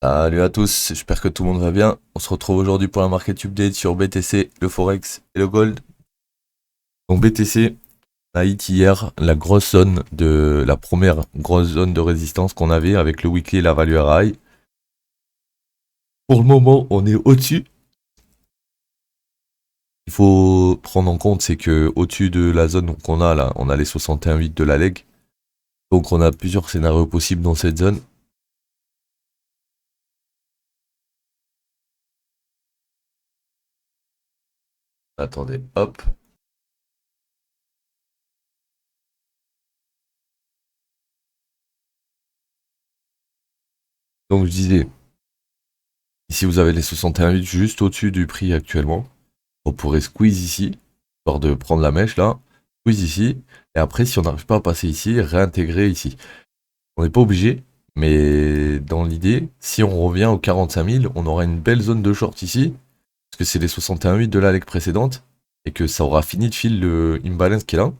Salut à tous, j'espère que tout le monde va bien. On se retrouve aujourd'hui pour un market update sur BTC, le Forex et le Gold. Donc BTC a hit hier la grosse zone de la première grosse zone de résistance qu'on avait avec le weekly et la value RI. Pour le moment, on est au-dessus. Il faut prendre en compte, c'est que au-dessus de la zone qu'on a là, on a les 61,8 de la leg. Donc on a plusieurs scénarios possibles dans cette zone. Attendez, hop. Donc je disais, ici vous avez les 61,8 juste au-dessus du prix actuellement. On pourrait squeeze ici, histoire de prendre la mèche là, squeeze ici, et après si on n'arrive pas à passer ici, réintégrer ici. On n'est pas obligé, mais dans l'idée, si on revient aux 45 000, on aura une belle zone de short ici, parce que c'est les 61,8 de la leg précédente, et que ça aura fini de fil le imbalance qui est là.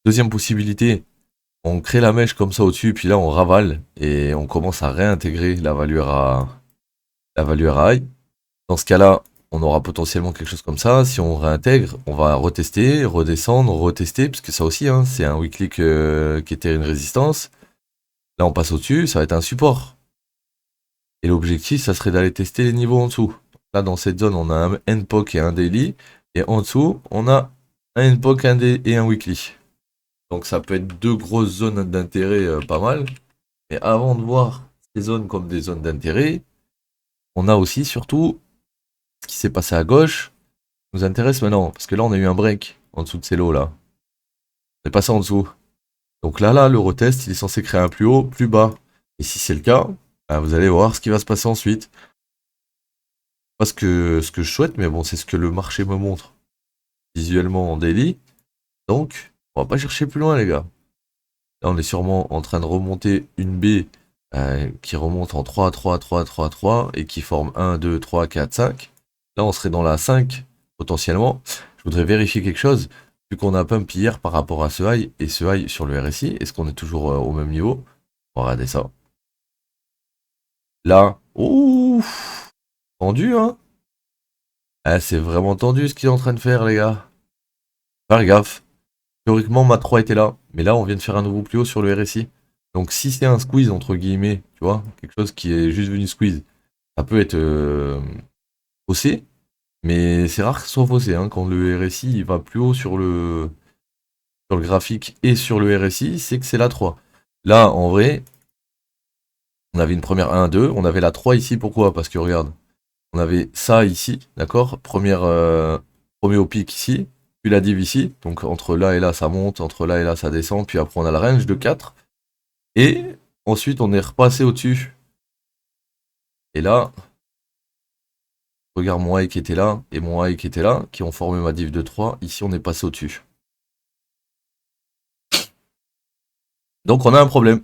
Deuxième possibilité, on crée la mèche comme ça au-dessus, puis là on ravale, et on commence à réintégrer la value à high. Dans ce cas-là, on aura potentiellement quelque chose comme ça. Si on réintègre, on va retester, redescendre, retester, parce que ça aussi, hein, c'est un weekly qui était une résistance. Là, on passe au-dessus, ça va être un support. Et l'objectif, ça serait d'aller tester les niveaux en dessous. Là, dans cette zone, on a un NPOC et un daily. Et en dessous, on a un NPOC et un weekly. Donc ça peut être deux grosses zones d'intérêt pas mal. Mais avant de voir ces zones comme des zones d'intérêt, on a aussi surtout ce qui s'est passé à gauche nous intéresse maintenant. Parce que là, on a eu un break en dessous de ces lots là. On est passé en dessous. Donc là, le retest, il est censé créer un plus haut, plus bas. Et si c'est le cas, bah, vous allez voir ce qui va se passer ensuite. Pas ce que je souhaite, mais bon, c'est ce que le marché me montre visuellement en daily. Donc, on va pas chercher plus loin, les gars. Là, on est sûrement en train de remonter une baie qui remonte en 3, 3, 3, 3, 3 et qui forme 1, 2, 3, 4, 5. Là, on serait dans la 5 potentiellement. Je voudrais vérifier quelque chose. Vu qu'on a pump hier par rapport à ce high et ce high sur le RSI, est-ce qu'on est toujours au même niveau? On va regarder ça. Là, ouf, tendu, hein? Ah, c'est vraiment tendu ce qu'il est en train de faire, les gars. Faire gaffe. Théoriquement, ma 3 était là, mais là, on vient de faire un nouveau plus haut sur le RSI. Donc, si c'est un squeeze, entre guillemets, tu vois, quelque chose qui est juste venu squeeze, ça peut être faussé, mais c'est rare que ce soit faussé, hein, quand le RSI il va plus haut sur le graphique et sur le RSI, c'est que c'est la 3. Là, en vrai, on avait une première 1, 2, on avait la 3 ici, pourquoi? Parce que regarde, on avait ça ici, d'accord? Premier au pic ici, puis la div ici, donc entre là et là ça monte, entre là et là ça descend, puis après on a la range de 4, et ensuite on est repassé au-dessus. Et là, regarde mon high qui était là, et mon high qui était là, qui ont formé ma div de 3, ici on est passé au-dessus. Donc on a un problème.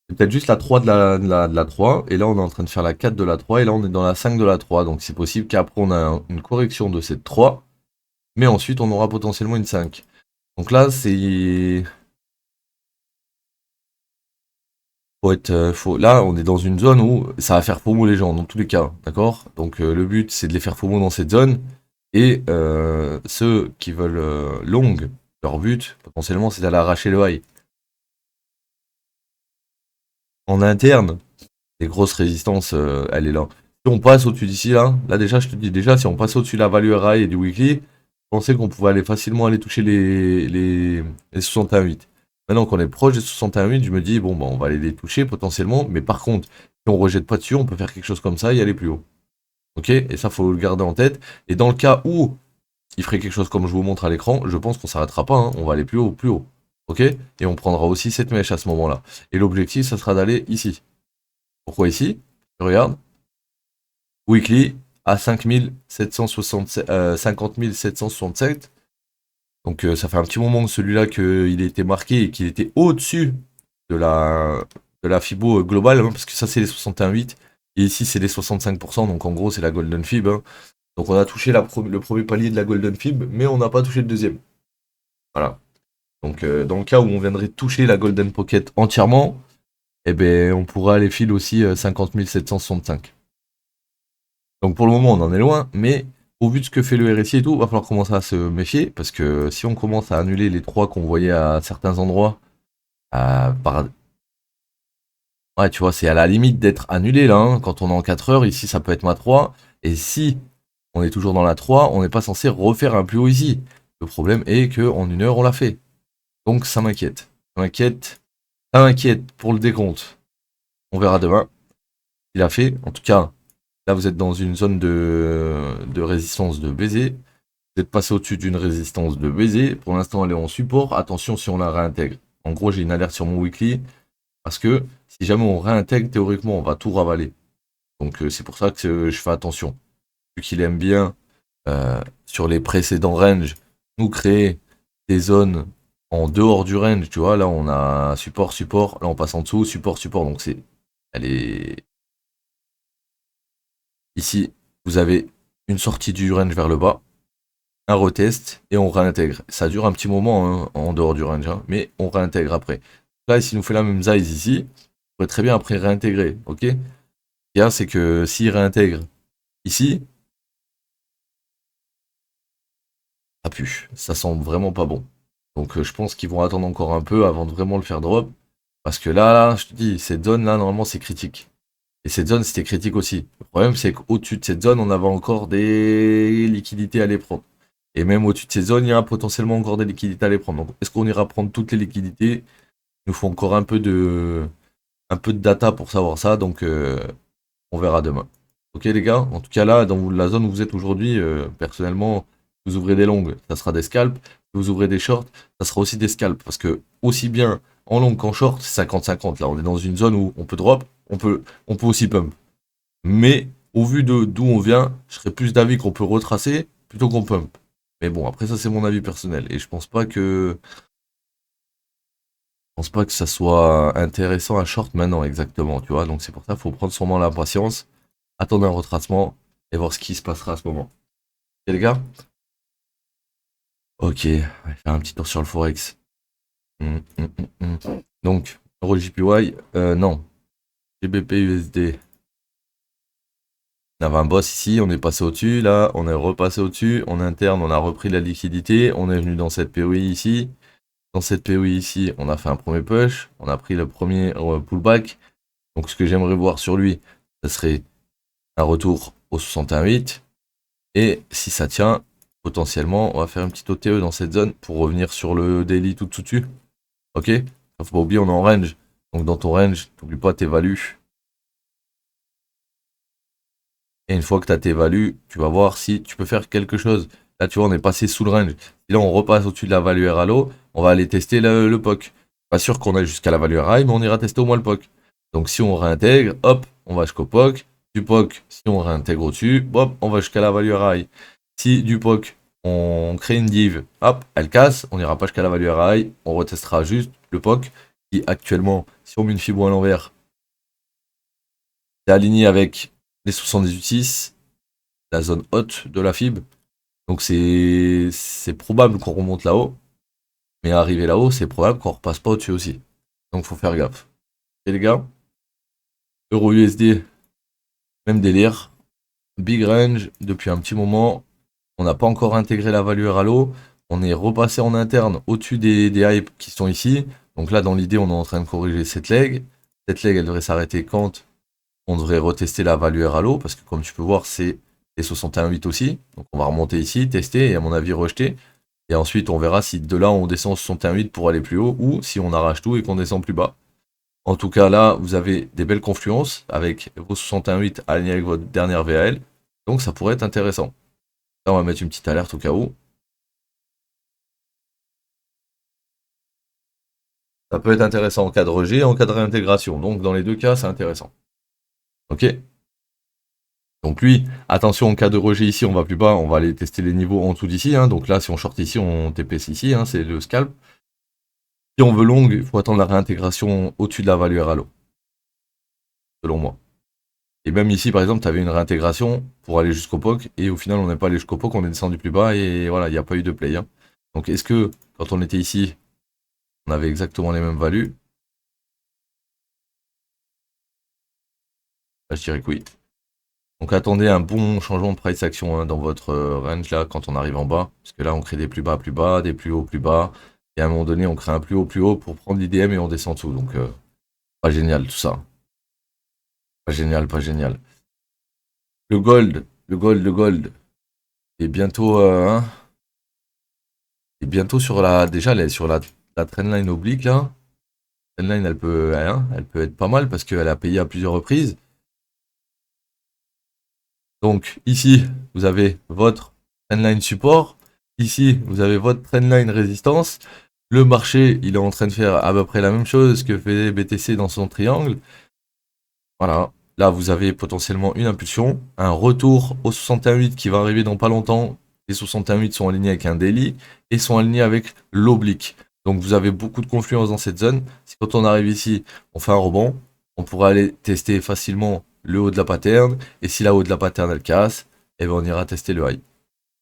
C'est peut-être juste la 3 de la 3, et là on est en train de faire la 4 de la 3, et là on est dans la 5 de la 3, donc c'est possible qu'après on a une correction de cette 3, mais ensuite on aura potentiellement une 5. Donc là c'est... Là on est dans une zone où ça va faire FOMO les gens, dans tous les cas, d'accord? Donc le but c'est de les faire FOMO dans cette zone, et ceux qui veulent long, leur but potentiellement c'est d'aller arracher le high. En interne, les grosses résistances, elle est là. Si on passe au-dessus d'ici, là déjà, je te dis déjà, si on passe au-dessus de la value RI et du weekly, je pensais qu'on pouvait aller facilement aller toucher les 61,8. Maintenant qu'on est proche des 61,8, je me dis, bon, bah, on va aller les toucher potentiellement, mais par contre, si on rejette pas dessus, on peut faire quelque chose comme ça et aller plus haut. Ok? Et ça, faut le garder en tête. Et dans le cas où il ferait quelque chose comme je vous montre à l'écran, je pense qu'on s'arrêtera pas, hein. On va aller plus haut, plus haut. Ok? Et on prendra aussi cette mèche à ce moment-là. Et l'objectif, ça sera d'aller ici. Pourquoi ici? Regarde. Weekly à 50 767. Donc ça fait un petit moment que celui-là qu'il était marqué et qu'il était au-dessus de la Fibo globale, hein, parce que ça c'est les 61,8 et ici c'est les 65%, donc en gros c'est la Golden Fib, hein. Donc on a touché le premier palier de la Golden Fib, mais on n'a pas touché le deuxième. Voilà. Donc dans le cas où on viendrait toucher la Golden Pocket entièrement, eh ben, on pourra aller fil aussi 50 765. Donc pour le moment, on en est loin, mais au vu de ce que fait le RSI et tout, va falloir commencer à se méfier, parce que si on commence à annuler les 3 qu'on voyait à certains endroits, par... ouais, tu vois, c'est à la limite d'être annulé là, hein. Quand on est en 4 heures, ici ça peut être ma 3, et si on est toujours dans la 3, on n'est pas censé refaire un plus haut ici. Le problème est qu'en 1 heure, on l'a fait. Donc ça m'inquiète. Ça m'inquiète pour le décompte. On verra demain. Il a fait. En tout cas, là vous êtes dans une zone de résistance de baiser. Vous êtes passé au-dessus d'une résistance de baiser. Pour l'instant, elle est en support. Attention si on la réintègre. En gros, j'ai une alerte sur mon weekly. Parce que si jamais on réintègre, théoriquement, on va tout ravaler. Donc c'est pour ça que je fais attention. Vu qu'il aime bien, sur les précédents ranges, nous créer des zones en dehors du range, tu vois, là on a support, support, là on passe en dessous, support, support, donc elle est, ici, vous avez une sortie du range vers le bas, un retest, et on réintègre. Ça dure un petit moment, hein, en dehors du range, hein, mais on réintègre après. Là, s'il nous fait la même size ici, on pourrait très bien après réintégrer, ok? Ce qu'il y a, c'est que s'il réintègre ici, ça pue, ça sent vraiment pas bon. Donc je pense qu'ils vont attendre encore un peu avant de vraiment le faire drop. Parce que là, je te dis, cette zone là, normalement, c'est critique. Et cette zone, c'était critique aussi. Le problème, c'est qu'au-dessus de cette zone, on avait encore des liquidités à les prendre. Et même au-dessus de cette zone, il y a potentiellement encore des liquidités à les prendre. Donc est-ce qu'on ira prendre toutes les liquidités? Il nous faut encore un peu de data pour savoir ça. Donc on verra demain. Ok les gars, en tout cas là, dans la zone où vous êtes aujourd'hui, personnellement, vous ouvrez des longues, ça sera des scalps. Vous ouvrez des shorts, ça sera aussi des scalps. Parce que aussi bien en longue qu'en short, c'est 50-50. Là, on est dans une zone où on peut drop, on peut aussi pump. Mais au vu de d'où on vient, je serais plus d'avis qu'on peut retracer plutôt qu'on pump. Mais bon, après ça c'est mon avis personnel. Et je pense pas que ça soit intéressant à short maintenant exactement, tu vois. Donc c'est pour ça qu'il faut prendre sûrement la patience, attendre un retracement et voir ce qui se passera à ce moment. Ok les gars? Ok, on va faire un petit tour sur le Forex. Donc, Euro JPY, non. GBP USD. On avait un boss ici, on est passé au-dessus, là, on est repassé au-dessus, en interne, on a repris la liquidité, on est venu dans cette POI ici. Dans cette POI ici, on a fait un premier push, on a pris le premier pullback. Donc ce que j'aimerais voir sur lui, ce serait un retour au 61,8. Et si ça tient, potentiellement, on va faire un petit OTE dans cette zone pour revenir sur le daily tout dessus. Ok? Faut pas oublier, on est en range. Donc dans ton range, n'oublie pas tes values. Et une fois que tu as tes values, tu vas voir si tu peux faire quelque chose. Là, tu vois, on est passé sous le range. Et là, on repasse au-dessus de la value RLO. On va aller tester le POC. Pas sûr qu'on aille jusqu'à la value RI, mais on ira tester au moins le POC. Donc, si on réintègre, hop, on va jusqu'au POC. Du POC, si on réintègre au-dessus, hop, on va jusqu'à la value RI. Si du POC, on crée une div, hop, elle casse, on n'ira pas jusqu'à la value RI. On retestera juste le POC, qui actuellement, si on met une fibre à l'envers, c'est aligné avec les 78,6, la zone haute de la fibre. Donc c'est probable qu'on remonte là-haut. Mais arrivé là-haut, c'est probable qu'on repasse pas au-dessus aussi. Donc faut faire gaffe. Et les gars, Euro USD, même délire. Big range depuis un petit moment. On n'a pas encore intégré la valeur à l'eau. On est repassé en interne au-dessus des hypes qui sont ici. Donc là, dans l'idée, on est en train de corriger cette leg. Cette leg, elle devrait s'arrêter quand on devrait retester la valeur à l'eau. Parce que comme tu peux voir, c'est les 61,8 aussi. Donc on va remonter ici, tester et à mon avis rejeter. Et ensuite, on verra si de là, on descend 61,8 pour aller plus haut ou si on arrache tout et qu'on descend plus bas. En tout cas, là, vous avez des belles confluences avec vos 61,8 alignés avec votre dernière VAL. Donc, ça pourrait être intéressant. Là, on va mettre une petite alerte au cas où. Ça peut être intéressant en cas de rejet et en cas de réintégration. Donc, dans les deux cas, c'est intéressant. Ok? Donc lui, attention, en cas de rejet ici, on va plus bas, on va aller tester les niveaux en dessous d'ici. Hein. Donc là, si on short ici, on TPS ici, hein, c'est le scalp. Si on veut longue, il faut attendre la réintégration au-dessus de la valeur à l'eau, selon moi. Et même ici, par exemple, tu avais une réintégration pour aller jusqu'au POC, et au final, on n'est pas allé jusqu'au POC, on est descendu plus bas, et voilà, il n'y a pas eu de play. Hein. Donc est-ce que, quand on était ici, on avait exactement les mêmes values? Là, je dirais que oui. Donc attendez un bon changement de price action hein, dans votre range là quand on arrive en bas. Parce que là on crée des plus bas, des plus hauts plus bas. Et à un moment donné on crée un plus haut pour prendre l'IDM et on descend tout. Donc pas génial tout ça. Pas génial, pas génial. Le gold est bientôt, hein, est bientôt sur la. Déjà elle est sur la trendline oblique là. Trendline elle peut être pas mal parce qu'elle a payé à plusieurs reprises. Donc ici, vous avez votre trendline support. Ici, vous avez votre trendline résistance. Le marché, il est en train de faire à peu près la même chose que fait BTC dans son triangle. Voilà. Là, vous avez potentiellement une impulsion, un retour au 61.8 qui va arriver dans pas longtemps. Les 61.8 sont alignés avec un daily et sont alignés avec l'oblique. Donc vous avez beaucoup de confluence dans cette zone. Si quand on arrive ici, on fait un rebond, on pourra aller tester facilement le haut de la pattern. Et si la haut de la pattern elle casse, eh ben on ira tester le high.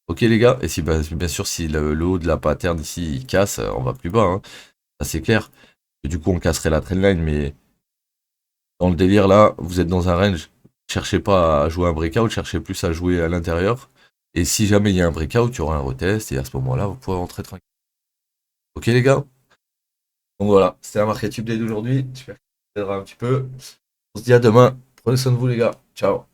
Ok les gars, et si bien sûr si le haut de la pattern ici il casse, on va plus bas, hein. Ça c'est clair. Et du coup on casserait la trendline, mais dans le délire là, vous êtes dans un range. Cherchez pas à jouer un breakout, cherchez plus à jouer à l'intérieur. Et si jamais il y a un breakout, il y aura un retest, et à ce moment-là, vous pourrez rentrer tranquille. Ok les gars? Donc voilà, c'était un market update d'aujourd'hui. J'espère que ça vous aidera un petit peu. On se dit à demain. Prenez soin de vous les gars. Ciao.